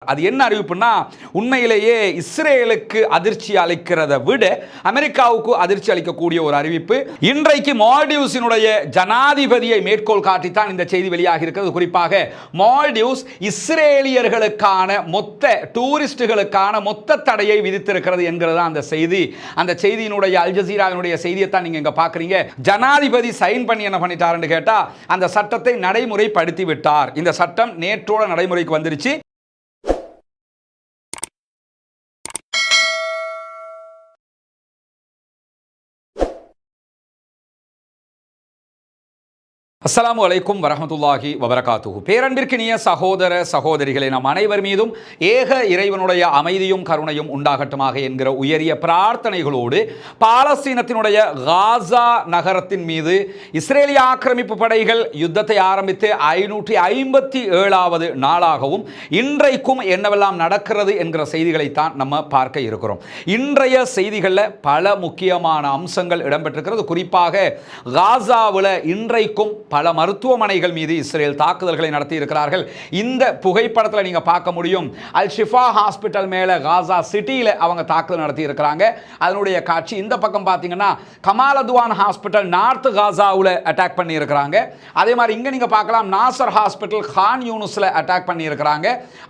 அது என்ன அறிவிப்புன்னா உண்மையிலேயே இஸ்ரேலுக்கு அதிர்ச்சி அளிக்கிறதை விட அமெரிக்காவுக்கு அதிர்ச்சி அளிக்கக்கூடிய ஒரு அறிவிப்பு. இன்றைக்கு மால்டிவ்ஸினுடைய ஜனாதிபதியை மேற்கோள் காட்டித்தான் இந்த செய்தி வெளியாகி இருக்கிறது. குறிப்பாக மால்டிவ்ஸ் இஸ்ரேலியர்களுக்கான மொத்த டூரிஸ்டுகளுக்கான மொத்த தடையை விதித்திருக்கிறது என்கிறது அந்த செய்தி. அந்த செய்தியினுடைய அல் ஜசீராவினுடைய செய்தியை தான் நீங்க இங்க பாக்குறீங்க. ஜனாதிபதி சைன் பண்ணி என்ன பண்ணிட்டாருன்னு கேட்டா அந்த சட்டத்தை நடைமுறைப்படுத்தி விட்டார். இந்த சட்டம் நேற்றோட நடைமுறைக்கு வந்துருச்சு. அஸ்ஸலாமு அலைக்கும் வரஹ்மத்துல்லாஹி வபரகாத்துஹு. பேரன்பிற்கினிய சகோதர சகோதரிகளை நம் அனைவர் மீதும் ஏக இறைவனுடைய அமைதியும் கருணையும் உண்டாகட்டுமாக என்கிற உயரிய பிரார்த்தனைகளோடு பாலஸ்தீனத்தினுடைய காசா நகரத்தின் மீது இஸ்ரேலிய ஆக்கிரமிப்பு படைகள் யுத்தத்தை ஆரம்பித்து 557வது நாளாகவும் இன்றைக்கும் என்னவெல்லாம் நடக்கிறது என்கிற செய்திகளைத்தான் நம்ம பார்க்க இருக்கிறோம். இன்றைய செய்திகளில் பல முக்கியமான அம்சங்கள் இடம்பெற்றிருக்கிறது. குறிப்பாக காசாவில் இன்றைக்கும் பல மருத்துவமனைகள் மீது இஸ்ரேல் தாக்குதல்களை நடத்தி இருக்கிறார்கள். இந்த புகைப்படத்தில் நீங்க பார்க்க முடியும். அல் ஷிஃபா ஹாஸ்பிட்டல் மேல காசா சிட்டியில அவங்க தாக்குதல் நடத்தி இருக்கிறாங்க. அதனுடைய காட்சி. இந்த பக்கம் பார்த்தீங்கன்னா கமால் அத்வான் ஹாஸ்பிட்டல் நார்த் காசாவில் அட்டாக் பண்ணி இருக்கிறாங்க. அதே மாதிரி இங்க நீங்க பார்க்கலாம் நாசர் ஹாஸ்பிட்டல் கான் யூனுஸ்ல அட்டாக் பண்ணி இருக்கிறாங்க.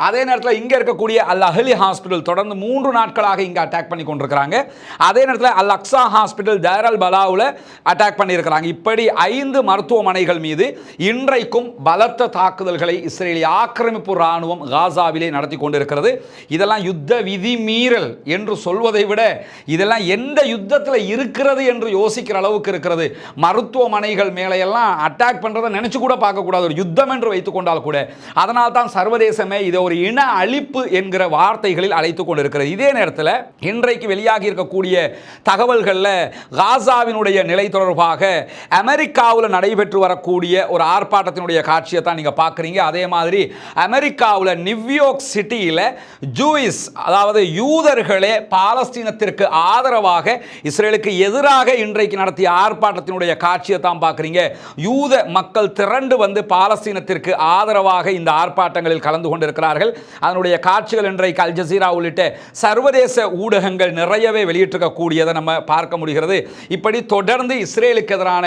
அதே நேரத்தில் இங்க இருக்கக்கூடிய அல் அஹ்லி ஹாஸ்பிட்டல் தொடர்ந்து 3 நாட்களாக இங்க அட்டாக் பண்ணி கொண்டிருக்கிறாங்க. அதே நேரத்தில் அல் அக்ஸா ஹாஸ்பிட்டல் தைர் அல் பலாவில் அட்டாக் பண்ணி இருக்கிறாங்க. இப்படி 5 மருத்துவமனைகள் மீது இன்றைக்கும் பலத்த தாக்குதல்களை இஸ்ரேலிய ஆக்கிரமிப்பு ராணுவம் காசாவிலே நடத்தி கொண்டிருக்கிறது. இதெல்லாம் யுத்த விதி மீறல் என்று சொல்வதை விட இதெல்லாம் எந்த யுத்தத்தில் இருக்கிறது என்று யோசிக்கிற அளவுக்கு இருக்கிறது. மருத்துவமனைகள் மேலே எல்லாம் அட்டாக் பண்றதை நினைச்சு கூட பார்க்க கூடாது, ஒரு யுத்தம் என்று வைத்துக் கொண்டால் கூட. அதனால் தான் சர்வதேசமே இதை ஒரு இன அழிப்பு என்கிற வார்த்தைகளில் அழைத்துக் கொண்டிருக்கிறது. இதே நேரத்தில் இன்றைக்கு வெளியாகி இருக்கக்கூடிய தகவல்களில் காசாவினுடைய நிலை தொடர்பாக அமெரிக்காவில் நடைபெற்று வரக்கூடிய ஒரு ஆர்ப்பாட்டத்தினுடைய காட்சியை தான் நீங்க பார்க்குறீங்க. அதே மாதிரி அமெரிக்காவில் நியூயார்க் சிட்டியில் ஜூயிஸ், அதாவது யூதர்களே பாலஸ்தீனத்திற்கு ஆதரவாக இஸ்ரேலுக்கு எதிராக இன்றைக்கு நடத்திய ஆர்ப்பாட்டத்தினுடைய காட்சியை தான் பார்க்குறீங்க. யூத மக்கள் திரண்டு வந்து பாலஸ்தீனத்திற்கு ஆதரவாக இந்த ஆர்ப்பாட்டங்களில் கலந்து கொண்டிருக்கிறார்கள். அதனுடைய காட்சிகள் இன்றைக்கு அல் ஜசீரா உள்ளிட்ட சர்வதேச ஊடகங்கள் நிறையவே வெளியிட்டிருக்கக்கூடியதை நம்ம பார்க்க முடிகிறது. இப்படி தொடர்ந்து இஸ்ரேலுக்கு எதிரான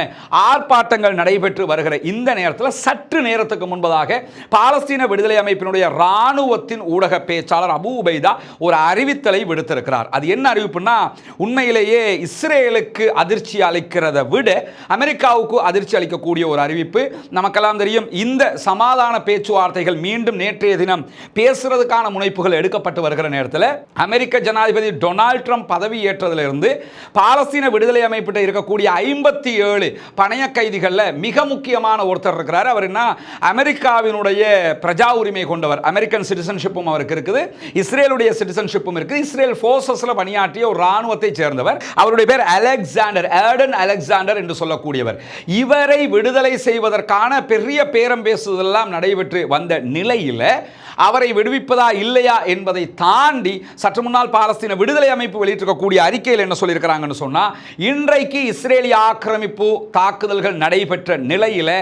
ஆர்ப்பாட்டங்கள் நடைபெற்று வருகிற இந்த நேரத்தில் சற்று நேரத்துக்கு முன்பதாக பாலஸ்தீன விடுதலை அமைப்பினுடைய ராணுவத்தின் ஊடக பேச்சாளர் அபு உபைதா ஒரு அறிவித்தலை விடுத்திருக்கிறார். அது என்ன அறிவிப்புன்னா உண்மையிலேயே இஸ்ரேலுக்கு அதிர்ச்சி அளிக்கிறதை விட அமெரிக்காவுக்கு அதிர்ச்சி அளிக்கக்கூடிய ஒரு அறிவிப்பு. நமக்கெல்லாம் தெரியும், இந்த சமாதான பேச்சுவார்த்தைகள் மீண்டும் நேற்றைய தினம் பேசுறதுக்கான முனைப்புகள் எடுக்கப்பட்டு வருகிற நேரத்தில் அமெரிக்க ஜனாதிபதி டொனால்ட் ட்ரம்ப் பதவி ஏற்றதிலிருந்து பாலஸ்தீன விடுதலை அமைப்பிட்ட இருக்கக்கூடிய 57 பணைய கைதிகளில் மிக முக்கியமான ஒருத்தர் இருக்கிறார். அவர் என்ன, அமெரிக்காவினுடைய பிரஜா உரிமை கொண்டவர். அமெரிக்கன் சிட்டிசன்ஷிப்பும் அவருக்கு இருக்குது, இஸ்ரேலுடைய சிட்டிசன்ஷிப்பும் இருக்குது. இஸ்ரேல் போர்சஸ்ல பணியாற்றிய ஒரு ராணுவத்தை சேர்ந்தவர். அவருடைய பேர் அலெக்சாண்டர், ஏர்டன் அலெக்சாண்டர் என்று சொல்லக்கூடியவர். இவரை விடுதலை செய்வதற்கான பெரிய பேரம் பேசுதெல்லாம் நடைபெற்று வந்த நிலையில் அவரை விடுவிப்பதா இல்லையா என்பதை தாண்டி சற்று முன்னால் பாலஸ்தீன விடுதலை அமைப்பு வெளியிட்டிருக்கக்கூடிய அறிக்கையில் என்ன சொல்லியிருக்கிறாங்கன்னு சொன்னா, இன்றைக்கு இஸ்ரேலிய ஆக்கிரமிப்பு தாக்குதல்கள் நடைபெற்ற நிலையில்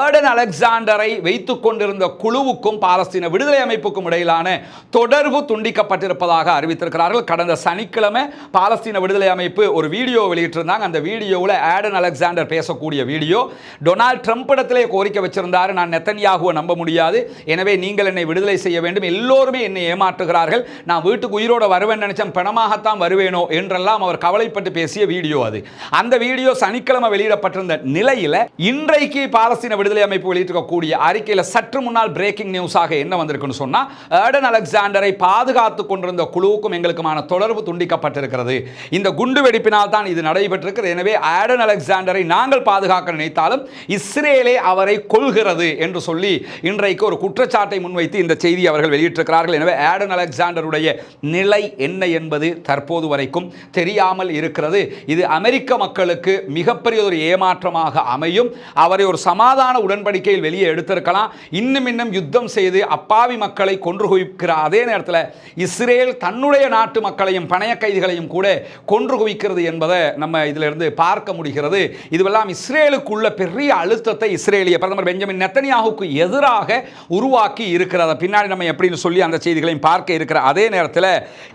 ஏர்டன் அலெக்சாண்டரை வைத்துக் கொண்டிருந்த குழுவுக்கும் பாலஸ்தீன விடுதலை அமைப்புக்கும் இடையிலான தொடர்பு துண்டிக்கப்பட்டிருப்பதாக அறிவித்திருக்கிறார்கள். கடந்த சனிக்கிழமை பாலஸ்தீன விடுதலை அமைப்பு ஒரு வீடியோ வெளியிட்டிருந்தாங்க. அந்த வீடியோவில் ஏர்டன் அலெக்சாண்டர் பேசக்கூடிய வீடியோ. டொனால்ட் ட்ரம்ப் இடத்திலே கோரிக்கை வச்சிருந்தார், நான் நெத்தன்யாகுவை நம்ப முடியாது, எனவே நீங்கள் என்னை விடுதலை செய்ய வேண்டும், எல்லோருமே என்னை ஏமாற்றுகிறார்கள், நான் வீட்டுக்கு உயிரோட வருவேன் நினைச்சேன், பணமாகத்தான் வருவேனோ என்றெல்லாம் அவர் கவலைப்பட்டு பேசிய வீடியோ அது. அந்த வீடியோ சனிக்கிழமை வெளியிடப்பட்டிருந்த நிலையில் இன்றைக்கு பாலஸ்தீன விடுதலை அமைப்பு வெளியிட்டிருக்கக்கூடிய அறிக்கையில் சற்று முன்னால் பிரேக்கிங் நியூஸாக என்ன வந்திருக்குன்னு சொன்னா, ஏர்டன் அலெக்சாண்டரை பாதுகாத்துக் கொண்டிருந்த குழுவுக்கும் எங்களுக்குமான தொடர்பு துண்டிக்கப்பட்டிருக்கிறது, இந்த குண்டு வெடிப்பினால் தான் இது நடைபெற்றிருக்கிறது, எனவே ஏர்டன் அலெக்சாண்டரை நாங்கள் பாதுகாக்க நினைத்தாலும் இஸ்ரேலே அவரை கொல்கிறது என்று சொல்லி இன்றைக்கு ஒரு குற்றச்சாட்டை முன்வைத்து இந்த செய்தி அவர்கள் வெளியிட்டிருக்கிறார்கள். எனவே ஏர்டன் அலெக்சாண்டருடைய நிலை என்ன என்பது தற்போது வரைக்கும் தெரியாமல் இருக்கிறது. இது அமெரிக்க மக்களுக்கு மிகப்பெரிய ஒரு ஏமாற்றமாக அமையும். அவரை ஒரு சமாதான உடன்படிக்கையில் வெளியே எடுத்திருக்கலாம். இன்னும் யுத்தம் செய்து அப்பாவி மக்களை கொன்று குவிக்கிற அதே நேரத்தில் இஸ்ரேல் தன்னுடைய நாட்டு மக்களையும் பணைய கைதிகளையும் கூட கொன்று குவிக்கிறது என்பதை நம்ம இதிலிருந்து பார்க்க முடிகிறது. இதுவெல்லாம் இஸ்ரேலுக்குள்ள பெரிய அழுத்தத்தை இஸ்ரேலிய பிரதமர் பெஞ்சமின் நெத்தன்யாகுக்கு எதிராக உருவாக்கி இருக்கிறது. பின்னாடி நம்ம எப்படின்னு சொல்லி அந்த செய்திகளையும் பார்க்க இருக்கிற அதே நேரத்தில்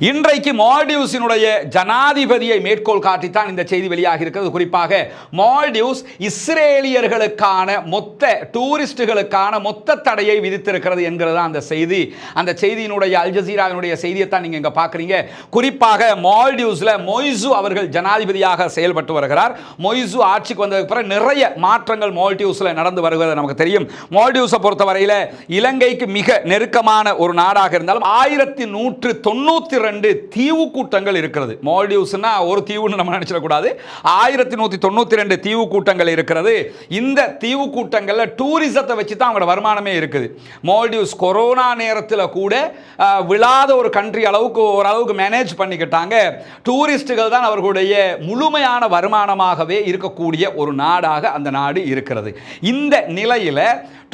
இன்றைக்கு மால்டீவ்ஸினுடைய ஜனாதிபதியை மேற்கோள் காட்டித்தான் இந்த செய்தி வெளியாகி இருக்கிறது. குறிப்பாக மால்டீவ்ஸ் இஸ்ரேலியர்களுக்கான மொத்த டூரிஸ்டுகளுக்கான மொத்த தடையை விதித்திருக்கிறது என்கிறது அந்த செய்தி. அந்த செய்தியினுடைய அல் ஜசீராவினுடைய செய்தியை தான் நீங்க இங்க பார்க்குறீங்க. குறிப்பாக மால்டீவ்ஸ்ல மொய்சு அவர்கள் ஜனாதிபதியாக செயல்பட்டு வருகிறார். மொய்சு ஆட்சிக்கு வந்ததுக்கு பிறகு நிறைய மாற்றங்கள் மால்டீவ்ஸ்ல நடந்து வருகிறது நமக்கு தெரியும். மால்டீவ்ஸை பொறுத்தவரையில் இலங்கைக்கு மிக நெருக்கமான ஒரு நாடாக இருந்தாலும் 1192 தீவு கூட்டங்கள் இருக்கிறது. மால்டீவ்ஸ்னா ஒரு தீவுன்னு நம்ம நினைச்சிடக்கூடாது. 1192 தீவு கூட்டங்கள் இருக்கிறது. இந்த தீவு கூட்டங்களில் டூரிசத்தை வச்சு தான் அவங்களோட வருமானமே இருக்குது. மால்டீவ்ஸ் கொரோனா நேரத்தில் கூட விழாத ஒரு கண்ட்ரி அளவுக்கு ஓரளவுக்கு மேனேஜ் பண்ணிக்கிட்டாங்க. டூரிஸ்டுகள் தான் அவர்களுடைய முழுமையான வருமானமாகவே இருக்கக்கூடிய ஒரு நாடாக அந்த நாடு இருக்கிறது. இந்த நிலையில்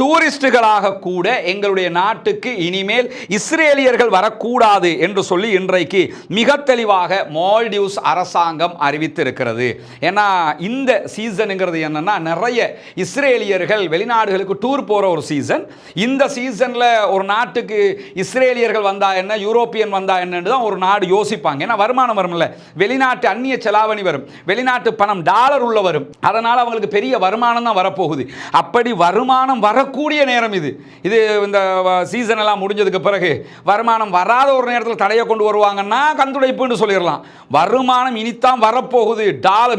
டூரிஸ்டுகளாக கூட எங்களுடைய நாட்டுக்கு இனிமேல் இஸ்ரேலியர்கள் வரக்கூடாது என்று சொல்லி இன்றைக்கு மிக தெளிவாக மால்டீவ்ஸ் அரசாங்கம் அறிவித்திருக்கிறது. ஏன்னா இந்த சீசனுங்கிறது என்னன்னா நிறைய இஸ்ரேலியர்கள் வெளிநாடுகளுக்கு டூர் போகிற ஒரு சீசன். இந்த சீசனில் ஒரு நாட்டுக்கு இஸ்ரேலியர்கள் வந்தா என்ன, யூரோப்பியன் வந்தா என்னன்னு தான் ஒரு நாடு யோசிப்பாங்க. ஏன்னா வருமானம் வரும்ல, வெளிநாட்டு அந்நிய செலாவணி வரும், வெளிநாட்டு பணம் டாலர் உள்ள வரும், அதனால் அவங்களுக்கு பெரிய வருமானம் தான் வரப்போகுது. அப்படி வருமானம் வரக்கூடிய நேரம் இது. இந்த சீசன் எல்லாம் முடிஞ்சதுக்கு பிறகு வருமானம் வராத ஒரு நேரத்தில் தடையை கொண்டு வருவாங்கன்னா கந்துடைப்புன்னு சொல்லிடலாம். வருமானம் இனித்தான் வரப்போகுது,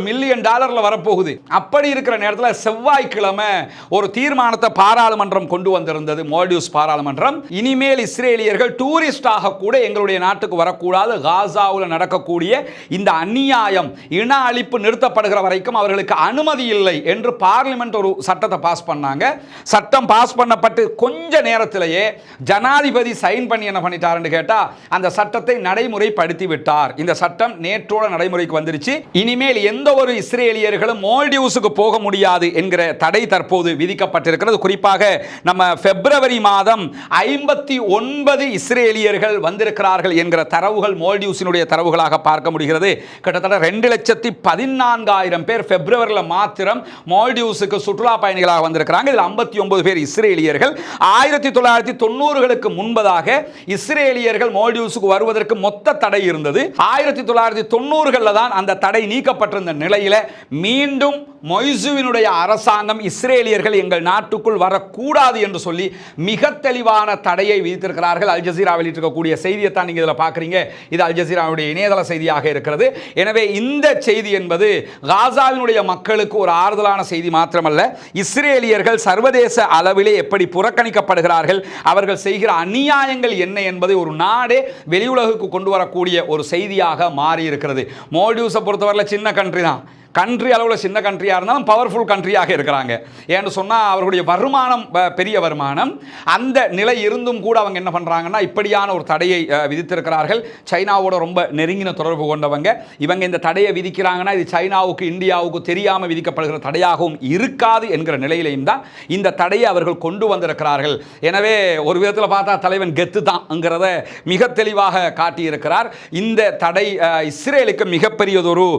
மில்லியன் டாலரில் வரப்போகுது. அப்படி இருக்கிற நேரத்தில் செவ்வாய்க்கிழமை ஒரு தீர்மானத்தை பாராளுமன்றம் கொண்டு வந்திருந்தது, மால்டீவ்ஸ் பாராளுமன்றம். இனிமேல் இஸ்ரேலியர்கள் டூரிஸ்டாக கூட எங்களுடைய நாட்டுக்கு வரக்கூடாது. காசாவில் நடக்கக்கூடிய இந்த அநியாயம், இன அழிப்பு நிறுத்தப்படுகிற வரைக்கும் அவர்களுக்கு அனுமதி இல்லை என்று பார்லிமெண்ட் ஒரு சட்டத்தை பாஸ் பண்ணாங்க. சட்டம் பாஸ் பண்ணப்பட்டு கொஞ்ச நேரத்திலேயே ஜனாதிபதி சைன் பண்ணி என்ன பண்ணிட்டாருன்னு கேட்டா அந்த சட்டத்தை நடைமுறைப்படுத்தி விட்டார். இந்த சட்டம் நேற்றோட நடைமுறைக்கு வந்துருச்சு. இனிமேல் எந்த ஒரு இஸ்ரேலியர்களும் மால்டீவ்ஸுக்கு போக முடியாது என்கிற தடை தற்போது விதிக்கப்பட்டிருக்கிறது. குறிப்பாக நம்ம பிப்ரவரி மாதம் 59 இஸ்ரேலியர்கள் வந்திருக்கிறார்கள் என்கிற தரவுகள் மால்டீவ்ஸினுடைய தரவுகளாக பார்க்க முடிகிறது. கிட்டத்தட்ட 2,14,000 பேர் பிப்ரவரியில் மாத்திரம் மால்டீவ்ஸுக்கு சுற்றுலா பயணிகளாக வந்திருக்கிறாங்க. இதில் 59 பேர் இஸ்ரேலியர்கள். 1990களுக்கு முன்பதாக இஸ்ரேலியர்கள் மால்டீவ்ஸுக்கு வருவதற்கு மொத்த தடை இருந்தது. 1990களில் தான் அந்த தடை நீக்கப்பட்டிருந்த நிலையில் மீண்டும் மொய்சுவினுடைய அரசாங்கம் இஸ்ரேலியர்கள் எங்கள் நாட்டுக்குள் வரக்கூடாது என்று சொல்லி மிக தெளிவான தடையை விதித்திருக்கிறார்கள். அல் ஜசீரா வெளியிட்டிருக்கக்கூடிய செய்தியை தான் நீங்கள் இதில் பார்க்குறீங்க. இது அல் ஜசீராவுடைய இணையதள செய்தியாக இருக்கிறது. எனவே இந்த செய்தி என்பது காசாவினுடைய மக்களுக்கு ஒரு ஆறுதலான செய்தி மாத்திரமல்ல, இஸ்ரேலியர்கள் சர்வதேச அளவிலே எப்படி புறக்கணிக்கப்படுகிறார்கள், அவர்கள் செய்கிற அநியாயங்கள் என்ன என்பதை ஒரு நாடே வெளியுலகுக்கு கொண்டு வரக்கூடிய ஒரு செய்தியாக மாறி இருக்கிறது. மால்டீவ்ஸை பொறுத்தவரை சின்ன கண்ட்ரி தான். கண்ட்ரி அளவில் சின்ன கண்ட்ரியாக இருந்தாலும் பவர்ஃபுல் கண்ட்ரியாக இருக்கிறாங்க. ஏன்னு சொன்னால் அவர்களுடைய வருமானம் பெரிய வருமானம். அந்த நிலை இருந்தும் கூட அவங்க என்ன பண்ணுறாங்கன்னா இப்படியான ஒரு தடையை விதித்திருக்கிறார்கள். சைனாவோட ரொம்ப நெருங்கின தொடர்பு கொண்டவங்க இவங்க. இந்த தடையை விதிக்கிறாங்கன்னா இது சைனாவுக்கு இந்தியாவுக்கு தெரியாமல் விதிக்கப்படுகிற தடையாகவும் இருக்காது என்கிற நிலையிலையும் தான் இந்த தடையை அவர்கள் கொண்டு வந்திருக்கிறார்கள். எனவே ஒரு விதத்தில் பார்த்தா தலைவன் கெத்து தான்ங்கிறத மிக தெளிவாக காட்டியிருக்கிறார். இந்த தடை இஸ்ரேலுக்கு மிகப்பெரியதொரு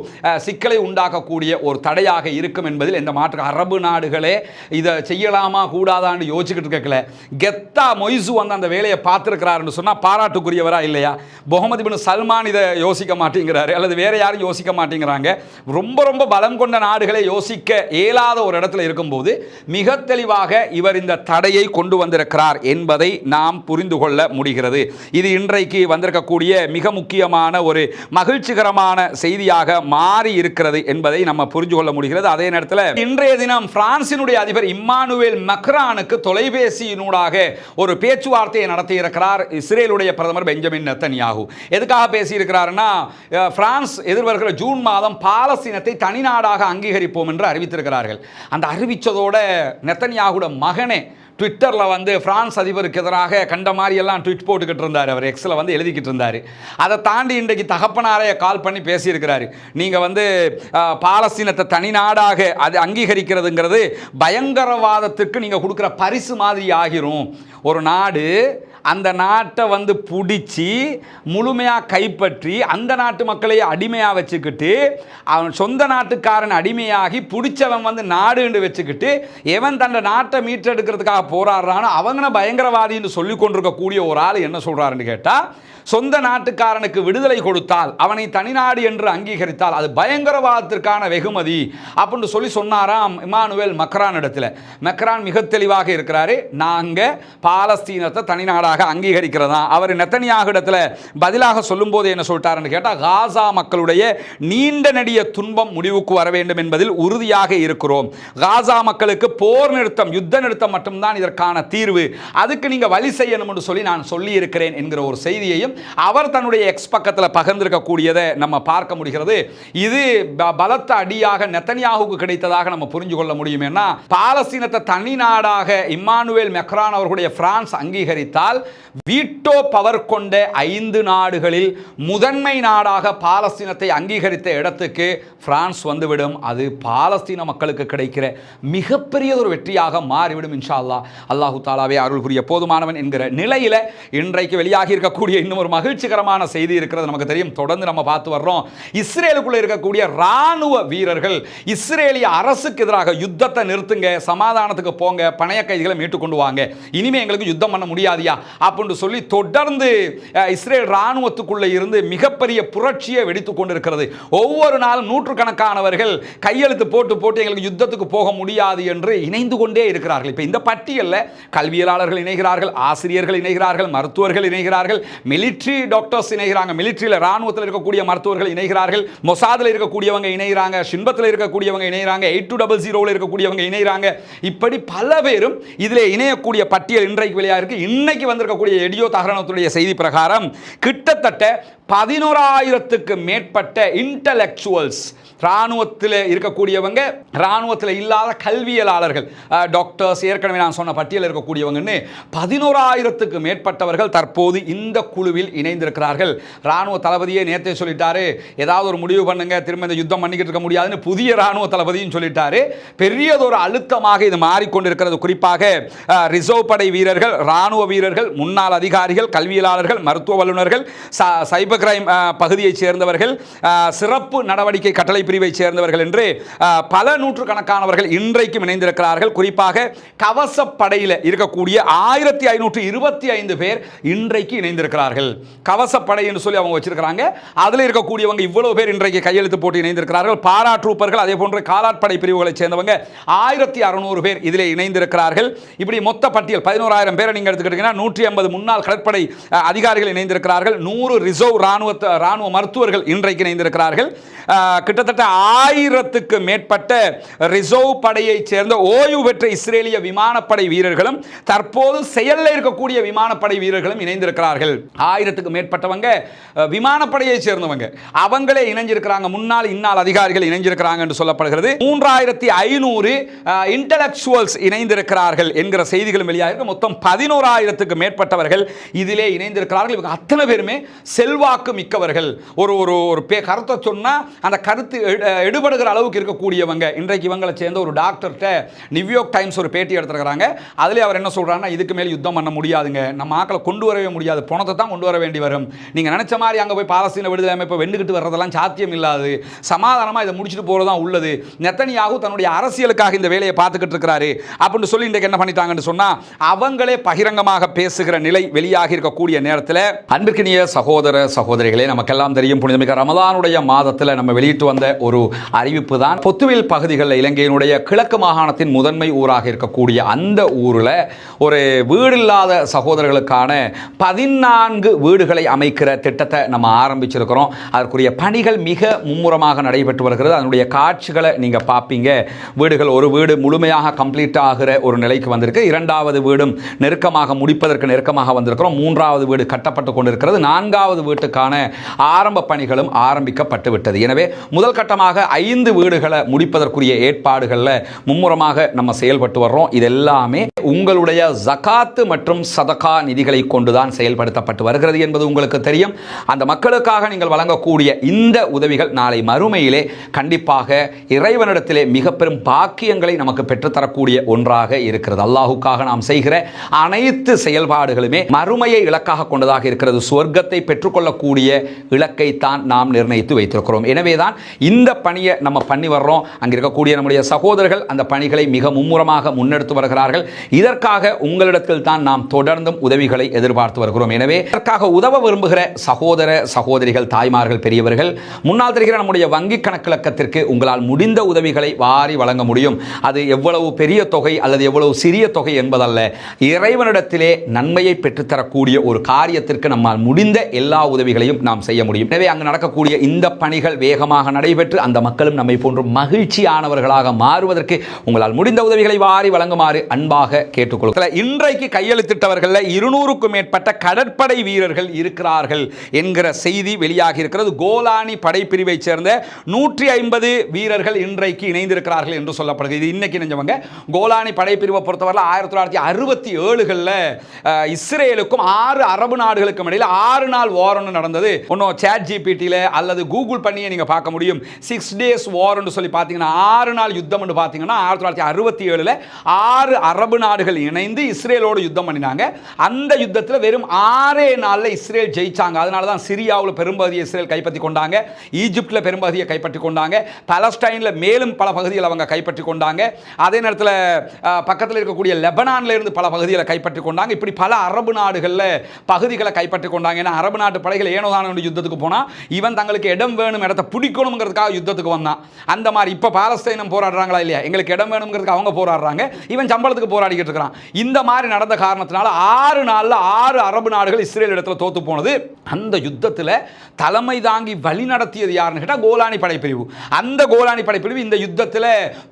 சிக்கலை உண்டாக்க கூடிய ஒரு தடையாக இருக்கும் என்பதில் எந்த மாற்று. அரபு நாடுகளே இதை செய்யலாமா கூடாதான்னு யோசிச்சுக்கிட்டு இருக்கல. கெத்தா மொய்சு வந்து அந்த வேலையை பார்த்துருக்கிறாருன்னு சொன்னால் பாராட்டுக்குரியவரா இல்லையா? முகமது பின் சல்மான் இதை யோசிக்க மாட்டேங்கிறாரு, அல்லது வேற யாரும் யோசிக்க மாட்டேங்கிறாங்க. ரொம்ப ரொம்ப பலம் கொண்ட நாடுகளை யோசிக்க இயலாத ஒரு இடத்துல இருக்கும்போது மிக தெளிவாக இவர் இந்த தடையை கொண்டு வந்திருக்கிறார் என்பதை நாம் புரிந்து கொள்ள முடிகிறது. இது இன்றைக்கு வந்திருக்கக்கூடிய மிக முக்கியமான ஒரு மகிழ்ச்சிகரமான செய்தியாக மாறி இருக்கிறது என்பதை நம்ம புரிந்து கொள்ள முடிகிறது. அதே நேரத்தில் இன்றைய தினம் பிரான்சினுடைய அதிபர் இம்மானுவேல் மக்ரானுக்கு தொலைபேசியினூடாக ஒரு பேச்சுவார்த்தையை நடத்தி இருக்கிறார் இஸ்ரேலுடைய பிரதமர் பெஞ்சமின் நெத்தன்யாகு. எதுக்காக பேசியிருக்கிறார்னா, பிரான்ஸ் எதிர்வருகிற ஜூன் மாதம் பாலஸ்தீனத்தை தனிநாடாக அங்கீகரிப்போம் என்று அறிவித்திருக்கிறார்கள். அந்த அறிவித்ததோட நெத்தன்யாகுட மகனே ட்விட்டரில் வந்து பிரான்ஸ் அதிபருக்கு எதிராக கண்ட மாதிரி எல்லாம் ட்விட் போட்டுக்கிட்டு இருந்தார். அவர் எக்ஸில் வந்து எழுதிக்கிட்டு இருந்தார். அதை தாண்டி இன்றைக்கு தகப்பனாரே கால் பண்ணி பேசியிருக்கிறாரு. நீங்கள் வந்து பாலஸ்தீனத்தை தனி நாடாக அது அங்கீகரிக்கிறதுங்கிறது பயங்கரவாதத்துக்கு நீங்கள் கொடுக்குற பரிசு மாதிரி ஆகிரும். ஒரு நாடு அந்த நாட்டை வந்து பிடிச்சி முழுமையாக கைப்பற்றி அந்த நாட்டு மக்களை அடிமையாக வச்சுக்கிட்டு அவன் சொந்த நாட்டுக்காரன் அடிமையாகி பிடிச்சவன் வந்து நாடுன்னு வச்சுக்கிட்டு எவன் தன் நாட்டை மீட்டெடுக்கிறதுக்காக போராடுறானோ அவங்க பயங்கரவாதின்னு சொல்லி கொண்டிருக்கக்கூடிய ஒரு ஆள் என்ன சொல்கிறாருன்னு கேட்டால், சொந்த நாட்டுக்காரனுக்கு விடுதலை கொடுத்தால், அவனை தனிநாடு என்று அங்கீகரித்தால் அது பயங்கரவாதத்திற்கான வெகுமதி அப்படின்னு சொல்லி சொன்னாராம் இமானுவேல் மக்ரான் இடத்துல. மக்ரான் மிக தெளிவாக இருக்கிறாரு, நாங்கள் பாலஸ்தீனத்தை தனிநாடாக அங்கீகரிக்கிறதா. அவர் நெத்தனியாக இடத்துல பதிலாக சொல்லும்போது என்ன சொல்லிட்டாருன்னு கேட்டால், காசா மக்களுடைய நீண்ட நெடிய துன்பம் முடிவுக்கு வர வேண்டும் என்பதில் உறுதியாக இருக்கிறோம். காசா மக்களுக்கு போர் நிறுத்தம், யுத்த நிறுத்தம் மட்டும்தான் இதற்கான தீர்வு. அதுக்கு நீங்கள் வழி செய்யணும் என்று சொல்லி நான் சொல்லி இருக்கிறேன் என்கிற ஒரு செய்தியையும் அவர் தன்னுடைய எக்ஸ் பக்கத்தில் பகிர்ந்திருக்கக்கூடியதை நம்ம பார்க்க முடிகிறது. இது பலத்த அடியாக நெத்தனியாகுவுக்கு கிடைத்ததாக நம்ம புரிஞ்சு கொள்ள முடியும். ஏன்னா பாலஸ்தீனத்தை தனி நாடாக இம்மானுவேல் மெக்ரான் அவர்களுடைய பிரான்ஸ் அங்கீகரித்தால் வீட்டோ பவர் கொண்ட 5 நாடுகளில் முதன்மை நாடாக பாலஸ்தீனத்தை அங்கீகரித்த இடத்துக்கு பிரான்ஸ் வந்துவிடும். அது பாலஸ்தீன மக்களுக்கு கிடைக்கிற மிகப்பெரிய ஒரு வெற்றியாக மாறிவிடும். இன்ஷா அல்லாஹ். அல்லாஹு தாலாவே அருள் புரிய போதுமானவன் என்கிற நிலையில் இன்றைக்கு வெளியாகி இருக்கக்கூடிய இன்னும் ஒரு மகிழ்ச்சிகரமான செய்தி இருக்கிறது. நமக்கு தெரியும், தொடர்ந்து நம்ம பார்த்து வர்றோம். இஸ்ரேலுக்குள்ள இருக்கக்கூடிய ராணுவ வீரர்கள் இஸ்ரேலிய அரசுக்கு எதிராக யுத்தத்தை நிறுத்துங்க, சமாதானத்துக்கு போங்க, பணைய கைதிகளை மீட்டு கொண்டு வாங்க, இனிமே எங்களுக்கு யுத்தம் பண்ண முடியாதியா அப்படின்னு சொல்லி தொடர்ந்து இஸ்ரேல் ராணுவத்துக்குள்ள இருந்து மிகப்பெரிய புரட்சியை வெடித்துக் கொண்டிருக்கிறது. ஒவ்வொரு நாளும் நூற்றுக்கணக்கானவர்கள் கையெழுத்து போட்டு போட்டு எங்களுக்கு யுத்தத்துக்கு போக முடியாது என்று இணைந்து கொண்டே இருக்கிறார்கள். இப்போ இந்த பட்டியலில் கல்வியலாளர்கள் இணைகிறார்கள், ஆசிரியர்கள் இணைகிறார்கள், மருத்துவர்கள் இணைகிறார்கள், மிலிட்ரி டாக்டர்ஸ் இணைகிறாங்க, மிலிட்ரியில் ராணுவத்தில் இருக்கக்கூடிய மருத்துவர்கள் இணைகிறார்கள், மொசாதில் இருக்கக்கூடியவங்க இணைகிறாங்க, ஷின்பத்தில் இருக்கக்கூடியவங்க இணைகிறாங்க, 8200 இருக்கக்கூடியவங்க இணைகிறாங்க. இப்படி பல பேரும் இதில் இணையக்கூடிய பட்டியல் இன்றைக்கு வெளியாக இருக்கு. இன்னைக்கு வந்திருக்கக்கூடிய எடியோ தகரணத்துடைய செய்தி பிரகாரம் கிட்டத்தட்ட 11,000க்கு மேற்பட்ட இன்டலெக்சுவல்ஸ், ராணுவத்தில் இருக்கக்கூடியவங்க, ராணுவத்தில் இல்லாத கல்வியலாளர்கள், டாக்டர்ஸ், ஏற்கனவே நான் சொன்ன பட்டியலில் இருக்கக்கூடியவங்கன்னு 11,000க்கு மேற்பட்டவர்கள் தற்போது இந்த குழுவில் இணைந்திருக்கிறார்கள். ராணுவ தளபதியே நேற்றே சொல்லிட்டாரு, ஏதாவது ஒரு முடிவு பண்ணுங்க, திரும்ப இந்த யுத்தம் பண்ணிக்கிட்டு இருக்க முடியாதுன்னு புதிய ராணுவ தளபதியும் சொல்லிட்டாரு. பெரியதொரு அழுத்தமாக இது மாறிக்கொண்டிருக்கிறது. குறிப்பாக ரிசர்வ் படை வீரர்கள், ராணுவ வீரர்கள், முன்னாள் அதிகாரிகள், கல்வியலாளர்கள், மருத்துவ வல்லுநர்கள், சைபர் கிரைம் பகுதியைச் சேர்ந்தவர்கள், சிறப்பு நடவடிக்கை கட்டளை பிரிவை சேர்ந்தவர்கள் என்று பல நூற்றுக்கணக்கானவர்கள் இன்றைக்கும் இணைந்திருக்கிறார்கள். குறிப்பாக கவசப்படையில் இருக்கக்கூடிய 1525 பேர் இன்றைக்கு இணைந்திருக்கிறார்கள். கவசப்படை என்று சொல்லி அவங்க வச்சிருக்கிறாங்க. அதில் இருக்கக்கூடியவங்க இவ்வளவு பேர் இன்றைக்கு கையெழுத்து போட்டு இணைந்திருக்கிறார்கள். பாரா ட்ரூப்பர்கள், அதே போன்று காலாட்படை பிரிவுகளைச் சேர்ந்தவங்க 1600 பேர் இதில் இணைந்திருக்கிறார்கள். இப்படி மொத்த பட்டியல் 11,000 பேரை நீங்க எடுத்துக்கிட்டீங்கன்னா 150 முன்னாள் கடற்படை அதிகாரிகள் இணைந்திருக்கிறார்கள். 100 ரிசர்வ் ராணுவ மருத்துவர்கள் இன்றைக்கு இணைந்திருக்கிறார்கள். கிட்டத்தட்ட 1000க்கு மேற்பட்ட ரிசர்வ் படையைச் சேர்ந்த ஓய்வு பெற்ற இஸ்ரேலிய விமானப்படை வீரர்களும் தற்போது செயலில் இருக்கக்கூடிய விமானப்படை வீரர்களும் இணைந்திருக்கிறார்கள். 1000க்கு மேற்பட்டவங்க விமானப்படையைச் சேர்ந்தவங்க, அவங்களே இணைஞ்சிருக்கிறாங்க. முன்னாள் இன்னாள் அதிகாரிகள் இணைஞ்சிருக்கிறாங்க என்று சொல்லப்படுகிறது. 3500 இன்டலெக்சுவல்ஸ் இணைந்திருக்கிறார்கள் என்கிற செய்திகளும் வெளியாக மொத்தம் 11,000க்கு மேற்பட்டவர்கள் இதிலே இணைந்திருக்கிறார்கள். இவங்க அத்தனை பேருமே செல்வாக்கு மிக்கவர்கள். ஒரு கருத்தை சொன்னா அந்த கருத்து எடுபடுகிற அளவுக்கு இருக்கக்கூடியவங்க. இன்றைக்கு இவங்களை சேர்ந்த ஒரு டாக்டர்கிட்ட நியூயார்க் டைம்ஸ் ஒரு பேட்டி எடுத்துருக்காங்க. அதிலே அவர் என்ன சொல்றாருன்னா, இதுக்கு மேல் யுத்தம் பண்ண முடியாதுங்க, நம்ம ஆக்களை கொண்டு வரவே முடியாது, பணத்தை தான் கொண்டு வர வேண்டி வரும், நீங்க நினைச்ச மாதிரி அங்கே போய் பாலஸ்தீன விடுதலை அமைப்பை வெண்டுகிட்டு வர்றதெல்லாம் சாத்தியம் இல்லாது, சமாதானமாக இதை முடிச்சுட்டு போறதான் உள்ளது, நெத்தனியாகு தன்னுடைய அரசியலுக்காக இந்த வேலையை பார்த்துக்கிட்டு இருக்கிறாரு அப்படின்னு சொல்லி இன்றைக்கு என்ன பண்ணிட்டாங்கன்னு சொன்னா, அவங்களே பகிரங்கமாக பேசுகிற நிலை வெளியாகி இருக்கக்கூடிய நேரத்தில் அன்பிற்கினிய சகோதர சகோதரிகளே, நமக்கெல்லாம் தெரியும், புனிதமிக்க ரமலானுடைய மாதத்தில் நம்ம வெளியிட்டு வந்த ஒரு அறிவிப்பு தான், பொத்துவில் பகுதிகளில் இலங்கையினுடைய கிழக்கு மாகாணத்தின் முதன்மை ஊராக இருக்கக்கூடிய அந்த ஊரில் ஒரு வீடு இல்லாத சகோதரர்களுக்கான 14 வீடுகளை அமைக்கிற திட்டத்தை நம்ம ஆரம்பிச்சிருக்கிறோம். அதற்குரிய பணிகள் மிக மும்முரமாக நடைபெற்று வருகிறது. அதனுடைய காட்சிகளை நீங்க பார்ப்பீங்க. வீடுகள், ஒரு வீடு முழுமையாக கம்ப்ளீட் ஆகிற ஒரு நிலைக்கு வந்திருக்கு. 2வது வீடும் நெருக்கமாக முடிப்பதற்கு நெருக்கமாக வந்திருக்கிறோம். 3வது வீடு கட்டப்பட்டு கொண்டிருக்கிறது. 4வது வீட்டுக்கான ஆரம்ப பணிகளும் ஆரம்பிக்கப்பட்டு விட்டது. எனவே முதல் கட்டமாக 5 வீடுகளை முடிப்பதற்குரிய ஏற்பாடுகளில் மும்முரமாக நம்ம செயல்பட்டு வர்றோம். இதெல்லாமே உங்களுடைய ஜகாத்து மற்றும் சதகா நிதிகளை கொண்டுதான் செயல்படுத்தப்பட்டு வருகிறது என்பது உங்களுக்கு தெரியும். அந்த மக்களுக்காக நீங்கள் வழங்கக்கூடிய இந்த உதவிகள் நாளை மறுமையிலே கண்டிப்பாக இறைவனிடத்திலே மிக பெரும் பாக்கியங்களை நமக்கு பெற்றுத்தரக்கூடிய ஒன்றாக இருக்கிறது. அல்லாஹுக்காக நாம் செய்கிற அனைத்து செயல்பாடு செயல்பாடுகளுமே மறுமையை இலக்காக கொண்டதாக இருக்கிறது. சுவர்க்கத்தை பெற்றுக்கொள்ளக்கூடிய இலக்கை தான் நாம் நிர்ணயித்து வைத்திருக்கிறோம். எனவேதான் இந்த பணியை நம்ம பண்ணி வர்றோம். அங்கே இருக்கக்கூடிய நம்முடைய சகோதரர்கள் அந்த பணிகளை மிக மும்முரமாக முன்னெடுத்து வருகிறார்கள். இதற்காக உங்களிடத்தில் தான் நாம் தொடர்ந்தும் உதவிகளை எதிர்பார்த்து வருகிறோம். எனவே இதற்காக உதவ விரும்புகிற சகோதர சகோதரிகள், தாய்மார்கள், பெரியவர்கள், முன்னால் தெரிகிற நம்முடைய வங்கி கணக்கிலக்கத்திற்கு உங்களால் முடிந்த உதவிகளை வாரி வழங்க முடியும். அது எவ்வளவு பெரிய தொகை அல்லது எவ்வளவு சிறிய தொகை என்பதல்ல, இறைவனிடத்திலே நன்மையை பெற்றுத்தரக்கூடிய ஒரு காரியத்திற்கு நம்மால் முடிந்த எல்லா உதவிகளையும் நாம் செய்ய முடியும். எனவே அங்கு நடக்கக்கூடிய இந்த பணிகள் வேகமாக நடைபெற்று அந்த மக்களும் நம்மை போன்ற மகிழ்ச்சியானவர்களாக மாறுவதற்கு உங்களால் முடிந்த உதவிகளை வாரி வழங்குமாறு அன்பாக கேட்டுக்கொள்கிறேன். இன்றைக்கு கையெழுத்திட்டவர்கள் 200க்கும் மேற்பட்ட கடற்படை வீரர்கள் இருக்கிறார்கள் என்கிற செய்தி வெளியாகி இருக்கிறது. கோலானி படைப்பிரிவை சேர்ந்த 150 வீரர்கள் இன்றைக்கு இணைந்திருக்கிறார்கள் என்று சொல்லப்படுகிறது. இன்னைக்கு நினைஞ்சவங்க கோலானி படைப்பிரிவை பொறுத்தவரை 1967களில் இஸ்ரேலுக்கும் 6 அரபு நாடுகளுக்கும் இடையில் 6 நாள் வார் நடந்தது. ஒன்றும் சாட் ஜிபிடியில் அல்லது கூகுள் பண்ணியே நீங்கள் பார்க்க முடியும். 6 days வார்னு சொல்லி பார்த்தீங்கன்னா 6 நாள் யுத்தம் பார்த்தீங்கன்னா 1967ல் 6 அரபு நாடுகள் இணைந்து இஸ்ரேலோடு யுத்தம் பண்ணினாங்க. அந்த யுத்தத்தில் வெறும் 6 நாளில் இஸ்ரேல் ஜெயிச்சாங்க. அதனால தான் சிரியாவில் பெரும்பகுதியை இஸ்ரேல் கைப்பற்றி கொண்டாங்க, ஈஜிப்டில் பெரும்பகுதியை கைப்பற்றி கொண்டாங்க, பலஸ்டைனில் மேலும் பல பகுதிகளை அவங்க கைப்பற்றி கொண்டாங்க. அதே நேரத்தில் பக்கத்தில் இருக்கக்கூடிய லெபனானில் இருந்து பல பகுதிகளை கைப்பற்றி கொண்டாங்க. இப்படி பல அரபு நாடுகளில் பகுதிகளை கைப்பற்றி கொண்டாங்க. ஏன்னா அரபு நாட்டு படைகள் ஏனோதான யுத்தத்துக்கு போனால் இவன் தங்களுக்கு இடம் வேணும், இடத்தை பிடிக்கணுங்கிறதுக்காக யுத்தத்துக்கு வந்தான். அந்த மாதிரி இப்போ பாலஸ்தீனம் போராடுறாங்களா இல்லையா, எங்களுக்கு இடம் வேணுங்கிறதுக்கு அவங்க போராடுறாங்க, இவன் சம்பளத்துக்கு போராடிக்கிட்டு இருக்கிறான். இந்த மாதிரி நடந்த காரணத்தினால 6 நாளில் 6 அரபு நாடுகள் இஸ்ரேல் இடத்துல தோத்து போனது. அந்த யுத்தத்தில் தலைமை தாங்கி வழி நடத்தியது யாருன்னு கேட்டால் கோலானி படைப்பிரிவு. அந்த கோலானி படைப்பிரிவு இந்த யுத்தத்தில்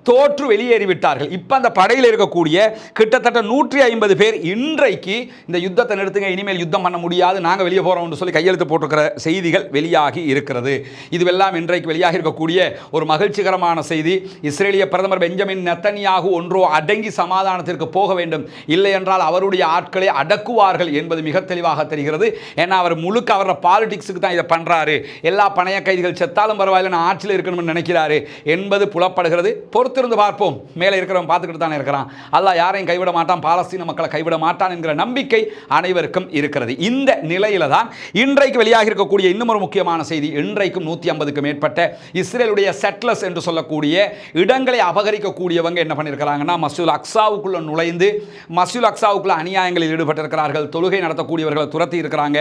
தோற்று வெளியேறிவிட்டார்கள். இப்போ அந்த படையில் இருக்கக்கூடிய கிட்டத்தட்ட 150 பேர் இன்றைக்கு இந்த யுத்தத்தை நிறுத்துங்க, இனிமேல் யுத்தம் பண்ண முடியாது, நாங்கள் வெளியே போகிறோம்னு சொல்லி கையெழுத்து போட்டிருக்கிற செய்திகள் வெளியாகி இருக்கிறது. இதுவெல்லாம் இன்றைக்கு வெளியாகி இருக்கக்கூடிய ஒரு மகிழ்ச்சிகரமான செய்தி. இஸ்ரேலிய பிரதமர் பெஞ்சமின் நெத்தன்யாகு ஒன்றோ அடங்கி சமாதானத்திற்கு போக வேண்டும், இல்லை என்றால் அவருடைய ஆட்களை அடக்குவார்கள் என்பது மிக தெளிவாக தெரிகிறது. ஏன்னா அவர் முழுக்க அவரோட பாலிடிக்ஸுக்கு தான் இதை பண்றாரு. எல்லா பணைய கைதிகள் செத்தாலும் பரவாயில்ல, நான் ஆட்சியில் இருக்கணும்னு நினைக்கிறாரு என்பது புலப்படுகிறது. பொறுத்திருந்து பார்ப்போம். மேலே இருக்கிறவன் பார்த்துக்கிட்டு தானே இருக்கிறான். அல்லாஹ் யாரையும் கைவிட மாட்டான், பாலஸ்தீன மக்களை கைவிட மாட்டான் என்கிற நம்பிக்கை அனைவருக்கும் இருக்கிறது. இந்த நிலையில தான் இன்றைக்கு வெளியாக இருக்கக்கூடிய இன்னும் ஒரு முக்கியமான செய்தி. இன்றைக்கும் 150க்கும் மேற்பட்ட இஸ்ரேலுடைய செட்லர்ஸ் என்று சொல்லக்கூடிய இடங்களை அபகரிக்கக்கூடியவங்க என்ன பண்ணியிருக்கிறாங்கன்னா, மஸ்ஜிதுல் அக்ஸாவுக்குள்ள நுழைந்து மஸ்ஜிதுல் அக்ஸாவுக்குள்ள அநியாயங்களில் ஈடுபட்டிருக்கிறார்கள். தொழுகை நடத்தக்கூடியவர்களை துரத்தி இருக்கிறாங்க.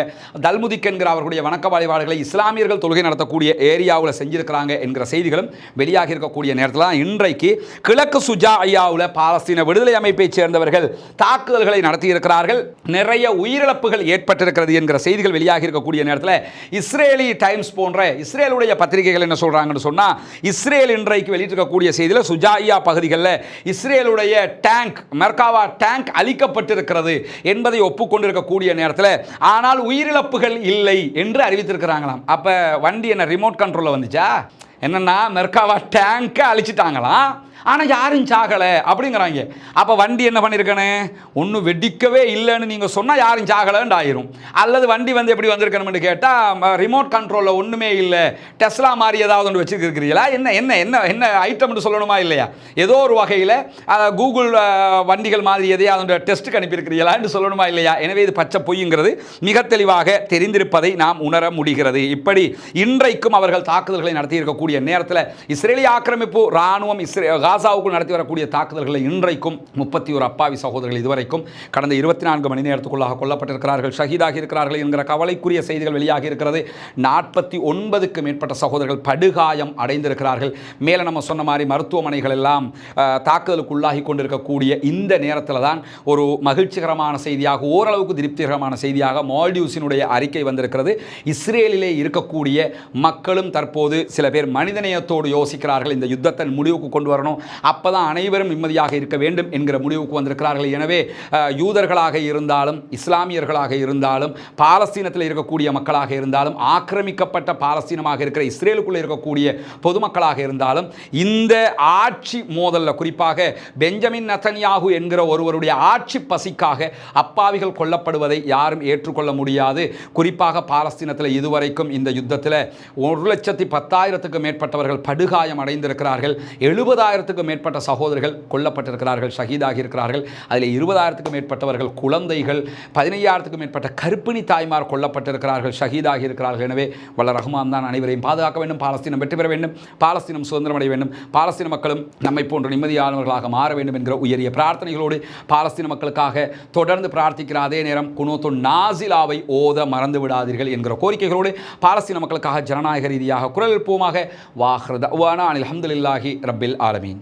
தல்முதிக் என்கிற அவர்களுடைய வணக்க வழிபாடுகளை இஸ்லாமியர்கள் தொழுகை நடத்தக்கூடிய ஏரியாவில் செஞ்சிருக்கிறாங்க என்கிற செய்திகளும் வெளியாகி இருக்கக்கூடிய நேரத்தில் தான் இன்றைக்கு கிழக்கு சுஜாயாவில் பாலஸ்தீன விடுதலை அமைப்பை சேர்ந்தவர்கள் தாக்குதல்களை நடத்தியிருக்கிறார்கள். நிறைய உயிரிழப்புகள் ஏற்பட்டிருக்கிறது என்கிற செய்திகள் வெளியாகி இருக்கக்கூடிய நேரத்தில் இஸ்ரேலி டைம்ஸ் போன்ற இஸ்ரேலுடைய பத்திரிகைகள் என்ன சொல்றாங்கன்னு சொன்னா, இஸ்ரேல் இன்றைக்கு வெளியிட்டிருக்கக்கூடிய செய்தியில் சுஜாயா பகுதிகளில் இஸ்ரேலுடைய டேங்க் மெர்காவா டேங்க் அழிக்கப்பட்டிருக்கிறது என்பதை ஒப்புக்கொண்டிருக்கக்கூடிய நேரத்தில் ஆனால் உயிரிழப்புகள் இல்லை என்று அறிவித்திருக்கிறாங்களாம். அப்ப வண்டி என்ன ரிமோட் கண்ட்ரோல்ல வந்துச்சா? என்னன்னா மெர்காவா டேங்கை அழிச்சிட்டாங்களாம், ஆனால் யாரும் சாகலை அப்படிங்கிறாங்க. அப்போ வண்டி என்ன பண்ணியிருக்கணும், ஒன்றும் வெடிக்கவே இல்லைன்னு நீங்கள் சொன்னால் யாரும் சாகலைன்னு ஆயிரும். அல்லது வண்டி வந்து எப்படி வந்திருக்கணும்னு கேட்டால் ரிமோட் கண்ட்ரோலில் ஒன்றுமே இல்லை, டெஸ்லா மாதிரி ஏதாவது ஒன்று வச்சுருக்கிறீங்களா, என்ன என்ன என்ன என்ன ஐட்டம்னு சொல்லணுமா இல்லையா? ஏதோ ஒரு வகையில் கூகுள் வண்டிகள் மாதிரி எதையாவது டெஸ்ட்டுக்கு அனுப்பியிருக்கிறீங்களான்னு சொல்லணுமா இல்லையா? எனவே இது பச்சை பொய்ங்கிறது மிக தெளிவாக தெரிந்திருப்பதை நாம் உணர முடிகிறது. இப்படி இன்றைக்கும் அவர்கள் தாக்குதல்களை நடத்தியிருக்கக்கூடிய நேரத்தில் இஸ்ரேலிய ஆக்கிரமிப்பு இராணுவம் காசாவுக்குள் நடத்தி வரக்கூடிய தாக்குதல்களை இன்றைக்கும் 31 அப்பாவி சகோதரர்கள் இதுவரைக்கும் கடந்த 24 மணி நேரத்துக்குள்ளாக கொல்லப்பட்டிருக்கிறார்கள், ஷஹீதாகி இருக்கிறார்கள் என்கிற கவலைக்குரிய செய்திகள் வெளியாகி இருக்கிறது. 49க்கும் மேற்பட்ட சகோதரர்கள் படுகாயம் அடைந்திருக்கிறார்கள். மேலே நம்ம சொன்ன மாதிரி மருத்துவமனைகள் எல்லாம் தாக்குதலுக்குள்ளாகி கொண்டிருக்கக்கூடிய இந்த நேரத்தில் தான் ஒரு மகிழ்ச்சிகரமான செய்தியாக, ஓரளவுக்கு திருப்திகரமான செய்தியாக மால்டீவ்ஸினுடைய அறிக்கை வந்திருக்கிறது. இஸ்ரேலிலே இருக்கக்கூடிய மக்களும் தற்போது சில பேர் மனிதநேயத்தோடு யோசிக்கிறார்கள், இந்த யுத்தத்தை முடிவுக்கு கொண்டு வரணும், அப்பதான் அனைவரும் நிம்மதியாக இருக்க வேண்டும் என்கிற முடிவுக்கு வந்திருக்கிறார்கள். எனவே யூதர்களாக இருந்தாலும் இஸ்லாமியர்களாக இருந்தாலும் பாலஸ்தீனத்தில் இருக்கக்கூடிய மக்களாக இருந்தாலும் ஆக்கிரமிக்கப்பட்ட பாலஸ்தீனமாக இருக்கிற இஸ்ரேலுக்குள்ள இருக்கக்கூடிய பொதுமக்களாக இருந்தாலும் இந்த ஆட்சி மோதல்ல, குறிப்பாக பெஞ்சமின் நெத்தன்யாகு என்கிற ஒருவருடைய ஆட்சி பசிக்காக அப்பாவிகள் கொல்லப்படுவதை யாரும் ஏற்றுக்கொள்ள முடியாது. குறிப்பாக பாலஸ்தீனத்தில் இதுவரைக்கும் இந்த யுத்தத்தில் 1,10,000க்கும் மேற்பட்டவர்கள் படுகாயம் அடைந்திருக்கிறார்கள். 70,000 1000க்கும் மேற்பட்ட சகோதரர்கள் கொல்லப்பட்டிருக்கிறார்கள், ஷஹீதாகி இருக்கிறார்கள். அதில் 20,000க்கும் மேற்பட்டவர்கள் குழந்தைகள், 15,000க்கும் மேற்பட்ட கர்ப்பிணி தாய்மார் கொல்லப்பட்டிருக்கிறார்கள், ஷஹீதாகி இருக்கிறார்கள். எனவே வல்ல ரஹ்மான் தான் அனைவரையும் பாதுகாக்க வேண்டும். பாலஸ்தீனம் வெற்றி பெற வேண்டும், பாலஸ்தீனம் சுதந்திரம் அடைய வேண்டும், பாலஸ்தீன மக்களும் நம்மை போன்ற நிம்மதியானவர்களாக மாற வேண்டும் என்கிற உயரிய பிரார்த்தனைகளோடு பாலஸ்தீன மக்களுக்காக தொடர்ந்து பிரார்த்திக்கிற அதே நேரம் குனூத்து நாசிலாவை ஓத மறந்து விடாதீர்கள் என்கிற கோரிக்கைகளோடு பாலஸ்தீன மக்களுக்காக ஜனநாயக ரீதியாக குரல் எழுப்புவோமாக. வாஹ்ரு தஅவானா அனில் ஹம்துலில்லாஹி ரப்பில் ஆலமீன்.